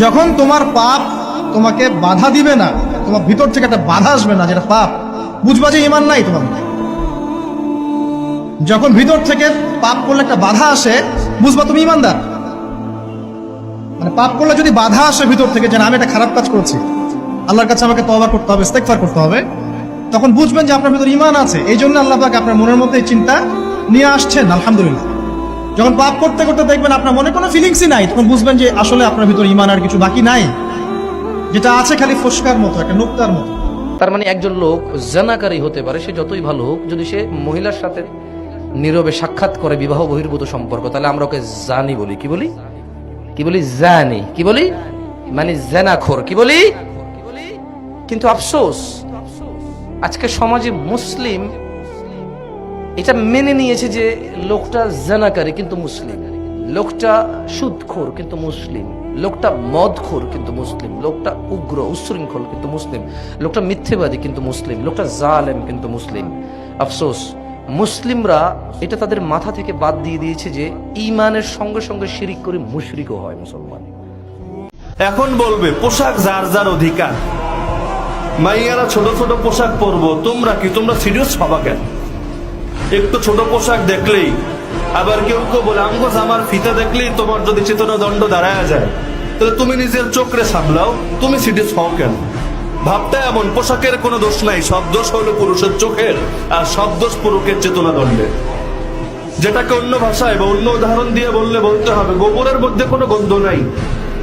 যখন তোমার পাপ তোমাকে বাধা দিবে না, তোমার ভিতর থেকে একটা বাধা আসবে না যেটা পাপ, বুঝবা যে ঈমান নাই তোমার মধ্যে। যখন ভিতর থেকে পাপ করলে একটা বাধা আসে, বুঝবা তুমি ঈমানদার। মানে পাপ করলে যদি বাধা আসে ভিতর থেকে যে না আমি একটা খারাপ কাজ করছি, আল্লাহর কাছে আমাকে তওবা করতে হবে, ইস্তেগফার করতে হবে, তখন বুঝবেন যে আপনার ভিতর ঈমান আছে। এই জন্য আল্লাহ পাক আপনার মনের মধ্যে এই চিন্তা নিয়ে আসছেন। আলহামদুলিল্লাহ। যখন পাপ করতে করতে দেখবেন আপনার মনে কোনো ফিলিংসই নাই, তখন বুঝবেন যে আসলে আপনার ভিতর ঈমান আর কিছু বাকি নাই, যেটা আছে খালি ফসকার মতো, একটা নুক্তার মতো। তার মানে একজন লোক জানাকারী হতে পারে, সে যতই ভালো হোক, যদি সে মহিলার সাথে নীরবে সাক্ষাৎ করে বিবাহ বহির্ভূত সম্পর্ক, তাহলে আমরা ওকে জানি বলি। কি বলি? কি বলি? জানি। কি বলি? মানে জানাখোর। কি বলি? কিন্তু আফসোস, আজকে সমাজে মুসলিম এটা মেনে নিয়েছে যে লোকটা জানাকারী কিন্তু মুসলিম, লোকটা সুদখোর কিন্তু মুসলিম, লোকটা মদখোর কিন্তু মুসলিম, লোকটা উগ্র উচ্ছৃঙ্খল কিন্তু মুসলিম, লোকটা মিথ্যেবাদী কিন্তু মুসলিম, লোকটা জালেম কিন্তু মুসলিম। আফসোস, মুসলিমরা এটা তাদের মাথা থেকে বাদ দিয়ে দিয়েছে যে ঈমানের সঙ্গে সঙ্গে শিরিক করে মুশরিকও হয় মুসলমান। এখন বলবে পোশাক যার যার অধিকার, মাইয়ারা ছোট ছোট পোশাক পরবো, তোমরা কি তোমরা সিরিয়াস হবা কেন? একটু ছোট পোশাক দেখলেই, আবার কেউ কেউ বলে আমগো জামার ফিতা দেখলেই তোমার যদি চেতনা দণ্ড দাঁড়ায় যায়, তাহলে তুমি নিজের চোখরে সামলাও, তুমি সিরিয়াস হও কেন? ভাবটা এমন, পোশাকের কোনো দোষ নাই, সব দোষ হলো পুরুষের চোখের, আর সব দোষ পুরুষের চেতনা দণ্ডের। যেটাকে অন্য ভাষায় বা অন্য উদাহরণ দিয়ে বলতে হবে, গোবরের মধ্যে কোনো গন্ধ নাই,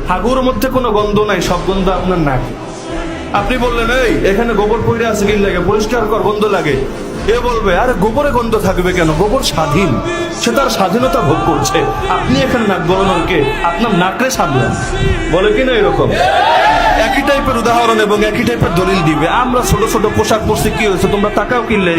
হাগুর মধ্যে কোনো গন্ধ নাই, সব গন্ধ আপনার নাকে। আপনি বললেন এই এখানে গোবর পড়ে আছে, কি লাগে, পরিষ্কার কর, গন্ধ লাগে। এ বলবে আরে গোবরে গন্ধ থাকবে কেন, গোবর স্বাধীন, সে তার স্বাধীনতা ভোগ করছে, আপনি এখানে নাক গলানোর কে? আপনার নাকরে সামলান। বলে কিনা এরকম? একই টাইপের উদাহরণ এবং একই টাইপের দলিল দিবে। আমরা ছোট ছোট পোশাক পরছি, কি হয়েছে, তোমরা টাকাও কিনলে,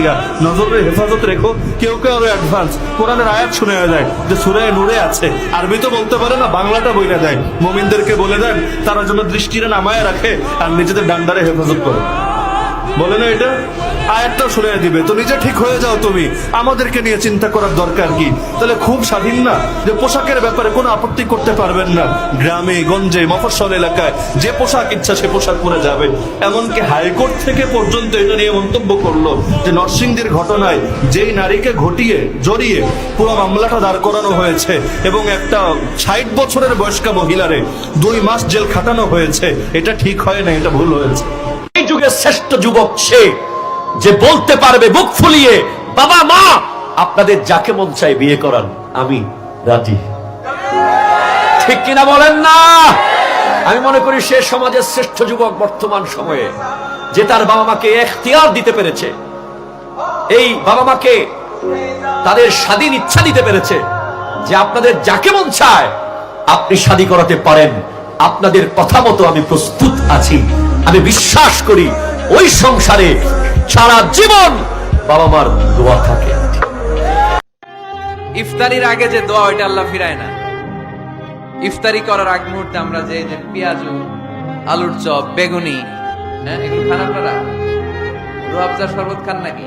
নজরের হেফাজত রেখো। কেউ কেউ আরো অ্যাডভান্স কোরআনের আয়াত শুনে যায় যে সূরা নূরে আছে, আরবি তো বলতে পারে না, বাংলাটা বইলা দেয়, মুমিনদেরকে বলে দেন তারা যেন দৃষ্টিরে নামায় রাখে আর নিজেদের ডান্ডারে হেফাজত করে। বলে না এটা? আয়াতটাও শুনে দিবে। তো নিজে ঠিক হয়ে যাও তুমি, আমাদেরকে নিয়ে চিন্তা করার দরকার কি? তাহলে খুব স্বাধীন না যে পোশাকের ব্যাপারে কোনো আপত্তি করতে পারবেন না, গ্রামে গঞ্জে মফস্বল এলাকায় যে পোশাক ইচ্ছা সে পোশাক পরে যাবে। এমনকি হাইকোর্ট থেকে পর্যন্ত এটা নিয়ে মন্তব্য করলো যে নরসিংদীর ঘটনায় যেই নারীকে জড়িয়ে পুরো মামলাটা দাঁড় করানো হয়েছে এবং একটা 60 বছরের বয়স্কা মহিলারে 2 মাস জেল খাটানো হয়েছে, এটা ঠিক হয় না, এটা ভুল হয়েছে। এই যুগের শ্রেষ্ঠ যুবক সে যে বলতে পারবে মুখ ফুলিয়ে, বাবা মা আপনাদের যাকে মন চাই বিয়ে করান, আমি রাজি। ঠিক কিনা বলেন না? আমি মনে করি সে সমাজের শ্রেষ্ঠ যুবক বর্তমান সময়ে, যে তার বাবা মাকে এখতিয়ার দিতে পেরেছে, এই বাবা মাকে তাদের স্বাধীন ইচ্ছা দিতে পেরেছে যে আপনাদের যাকে মন চায় আপনি শাদী করাতে পারেন, আপনাদের কথা মতো আমি প্রস্তুত আছি। আমি বিশ্বাস করি ওই সংসারে সারা জীবন বাবা মার দোয়া থাকে। ইফতারির আগে যে দোয়া, ওইটা আল্লাহ ফিরায় না। ইফতারি করার আগ মুহূর্তে আমরা যে পেঁয়াজু, আলুর চপ, বেগুনি, এগুলো খান আপনারা? রুয়াবজার শরবত খান নাকি?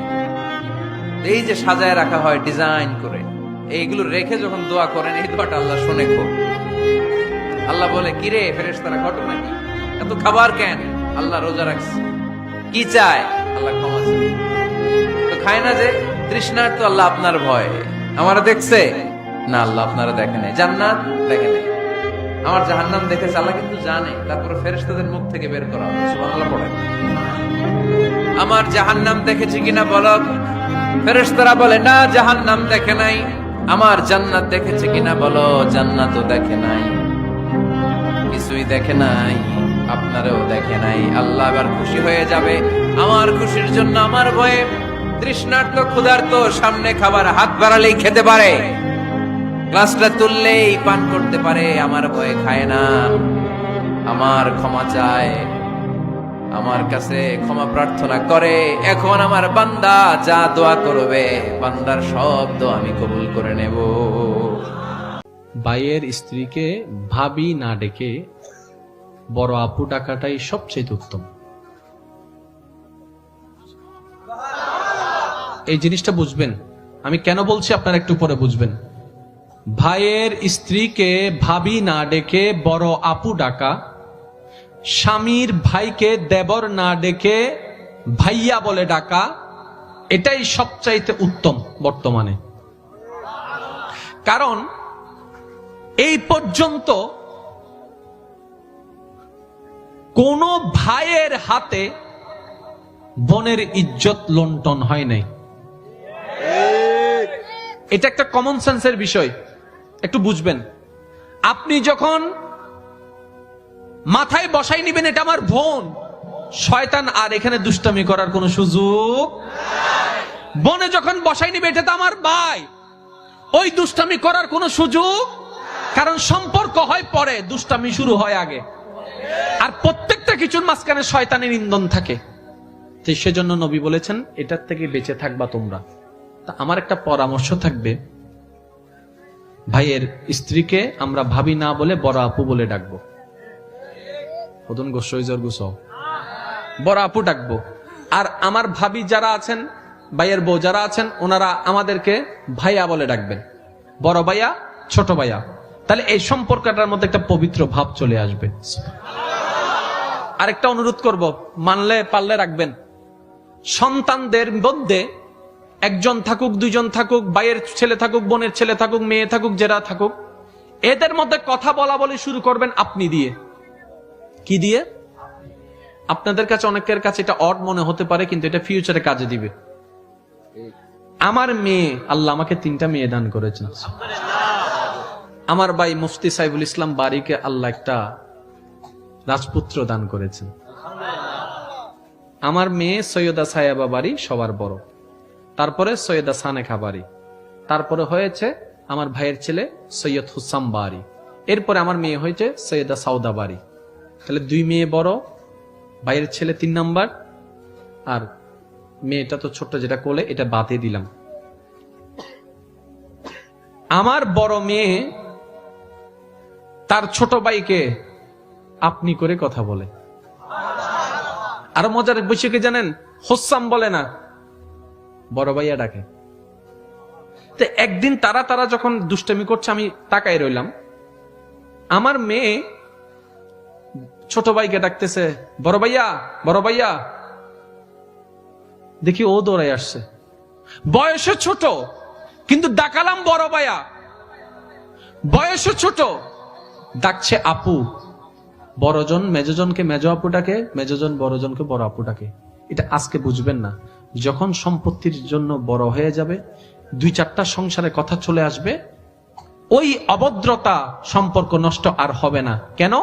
এই যে সাজায় রাখা হয় ডিজাইন করে, এইগুলো রেখে যখন দোয়া করেন, এই দোয়াটা আল্লাহ শুনে খুব। আল্লাহ বলে কিরে ফেরেশতারা ঘটনা কি, এত খাবার কেন? আল্লাহ রোজা রাখছে, কি চায়? আল্লাহ ক্ষমা চায়। তো খায় না যে তৃষ্ণার, তো আল্লাহ আপনার ভয়, আমারা দেখছে না, আল্লাহ আপনারা দেখে নাই, জান্নাত দেখে নাই, আমার জাহান্নাম দেখেছে আল্লাহ কিন্তু জানে, তারপরে ফেরেশতাদের মুখ থেকে বের করা হবে। সুবহানাল্লাহ পড়েন। আমার জাহান্নাম দেখেছি কিনা বলো? ফেরেশতারা বলে না, জাহান্নাম দেখে নাই। আমার জান্নাত দেখেছে কিনা বলো? জান্নাতও দেখে নাই, কিছুই দেখে নাই, আপনারও দেখে নাই। আল্লাহ এবার খুশি হয়ে যাবে। আমার খুশির জন্য আমার ভয়ে তৃষ্ণার্ত ক্ষুধার্ত সামনে খাবার হাত বাড়ালেই খেতে পারে, গ্লাসটা তুললেই পান করতে পারে, আমার ভয়ে খায় না, আমার ক্ষমা চায়, আমার কাছে ক্ষমা প্রার্থনা করে। এখন আমার বান্দা যা দোয়া করবে, বান্দার সব দোয়া আমি কবুল করে নেব। ভাইয়ের স্ত্রীকে ভাবি না ডেকে বড় আপু ডাকাটাই সবচেয়ে উত্তম। এই জিনিসটা বুঝবেন, আমি কেন বলছি আপনারা একটু পরে বুঝবেন। ভাইয়ের স্ত্রীকে ভাবি না ডেকে বড় আপু ডাকা স্বামীর ভাইকে দেবর না ডেকে ভাইয়া বলে ডাকা, এটাই সবচাইতে উত্তম বর্তমানে। কারণ এই পর্যন্ত কোন ভাইয়ের হাতে বোনের ইজ্জত লুণ্ঠন হয় নাই। এটা একটা কমন সেন্সের বিষয়, একটু বুঝবেন। আপনি যখন মাথায় বসাই নিবেন এটা আমার বোন, শয়তান আর এখানে দুষ্টামি করার কোনো সুযোগ। বোনে যখন বসাই নিবে এটা তো আমার ভাই, ওই দুষ্টামি করার কোনো সুযোগ, কারণ সম্পর্ক হয় পরে, দুষ্টামি শুরু হয় আগে। আর প্রত্যেকটা কিছুর মাঝখানে শয়তানের ইন্ধন থাকে। তো সেজন্য নবী বলেছেন এটার থেকে বেঁচে থাকবা তোমরা। তা আমার একটা পরামর্শ থাকবে, ভাইয়ের স্ত্রীকে আমরা ভাবি না বলে বড় আপু বলে ডাকবো। বড় আপু ডাকবো। আর আমার ভাবি যারা আছেন, ভাইয়ের বউ যারা আছেন, ওনারা আমাদেরকে ভাইয়া বলে ডাকবেন, বড় ভাইয়া, ছোট ভাইয়া। তাহলে এই সম্পর্কটার মধ্যে একটা পবিত্র ভাব চলে আসবে। আরেকটা অনুরোধ করব, মানলে পারলে রাখবেন, সন্তানদের মধ্যে একজন থাকুক, দুইজন থাকুক, ভাইয়ের ছেলে থাকুক, বোনের ছেলে থাকুক, মেয়ে থাকুক, যারা থাকুক, এদের মধ্যে কথা বলা বলি শুরু করবেন আপনি দিয়ে। কি দিয়ে? আপনাদের কাছে অনেকের কাছে এটা অড মনে হতে পারে, কিন্তু এটা ফিউচারে কাজে দিবে। আমার মেয়ে, আল্লাহ আমাকে 3টা মেয়ে দান করেছেন। আমার ভাই মুফতি সাইফুল ইসলাম বাড়িকে আল্লাহ একটা রাজপুত্র দান করেছেন। আমার মেয়ে সৈয়দা সায়াবা বাড়ি সবার বড়, তারপরে সৈয়দা সানেখা বাড়ি, তারপরে হয়েছে আমার ভাইয়ের ছেলে সৈয়দ হুসাম বাড়ি, এরপরে আমার মেয়ে হয়েছে সৈয়দা সাউদা বাড়ি। তাহলে 2 মেয়ে বড়, ভাইয়ের ছেলে 3 নাম্বার, আর মেয়েটা তো ছোট্ট যেটা কোলে, এটা বাদে দিলাম। আমার বড় মেয়ে তার ছোট ভাইকে আপনি করে কথা বলে। আরো মজার বিষয় কি জানেন? হোসাম বলে না, বড় ভাইয়া ডাকে। তো একদিন তারা যখন দুষ্টামি করছে, আমি তাকাই রইলাম, আমার মেয়ে ছোট ভাইকে ডাকতেছে, বড় ভাইয়া, বড় ভাইয়া। দেখি ও দৌড়াই আসছে, বয়সে ছোট কিন্তু ডাকালাম বড় ভাইয়া, বয়সে ছোট ডাকছে আপু। বড়জন মেজজনকে মেজ আপু ডাকে, মেজজন বড়জনকে বড় আপু ডাকে। এটা আজকে বুঝবেন না, যখন সম্পত্তির জন্য বড় হয়ে যাবে, 2-4টা সংসারে কথা চলে আসবে, ওই অভদ্রতা সম্পর্ক নষ্ট আর হবে না। কেন?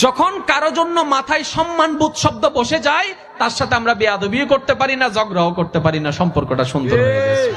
যখন কারো জন্য মাথায় সম্মানবোধ শব্দ বসে যায়, তার সাথে আমরা বেয়াদবিও করতে পারি না, ঝগড়াও করতে পারি না, সম্পর্কটা সুন্দর হয়ে গেছে।